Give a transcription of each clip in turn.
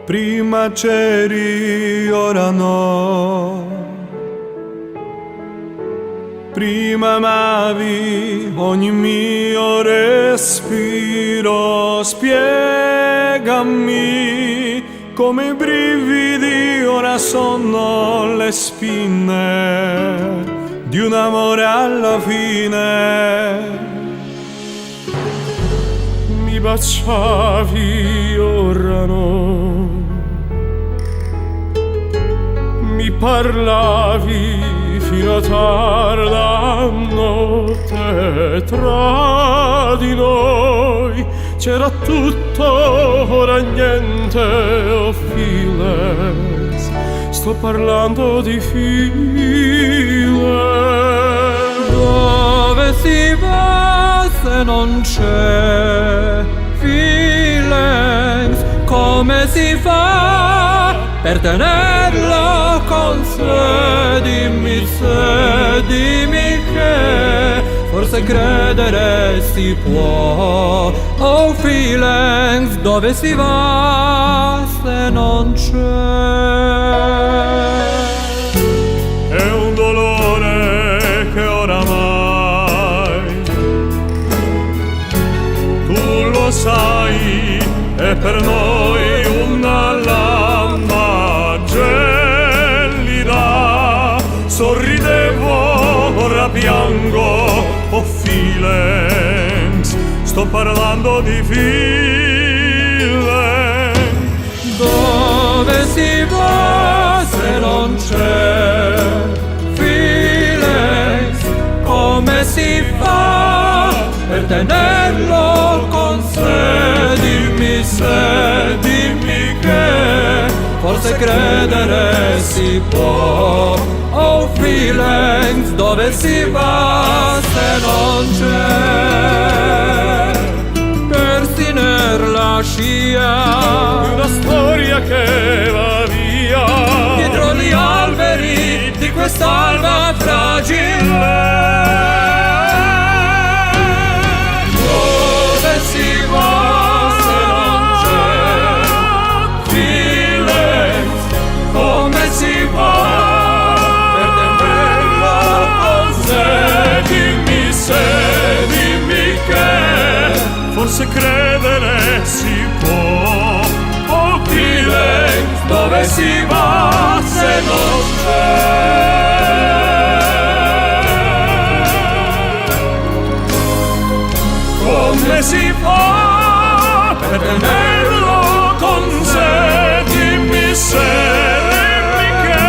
prima c'eri, ora no. Prima amavi ogni mio respiro, spiegami come i brividi ora sono le spine di un amore alla fine. Mi baciavi, ora no. Mi parlavi fino a tarda notte, tra di noi c'era tutto, ora niente, oh feelings, sto parlando di feelings. Dove si va se non c'è feelings? Come si fa per tenerlo con sé? Dimmi se, dimmi che forse credere si può. Oh feelings, dove si va se non c'è? È un dolore che oramai tu lo sai, è per noi una lama gelida. Sorridevo, ora piango, oh feelings, sto parlando di feelings. Dove si va se non c'è feelings? Come si fa per tenerlo con sé? Dimmi se, dimmi che forse credere si può. Oh feelings, dove si va se non c'è? Persiner la scia di una storia che va via dietro gli alberi di quest'alba fragile. Dove si va se non c'è feelings? Come si fa per tenerlo con sé? Dimmi se, dimmi che forse credere si può. Oh feelings, dove si va se non c'è? Come si fa per tenerlo con sé? Dimmi se, dimmi che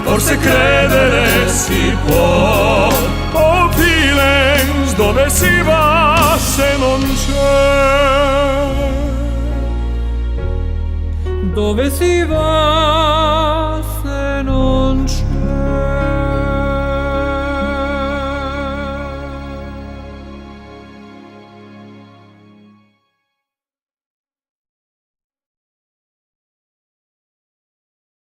forse credere si può. Oh feelings, dove si va se non c'è? Dove si va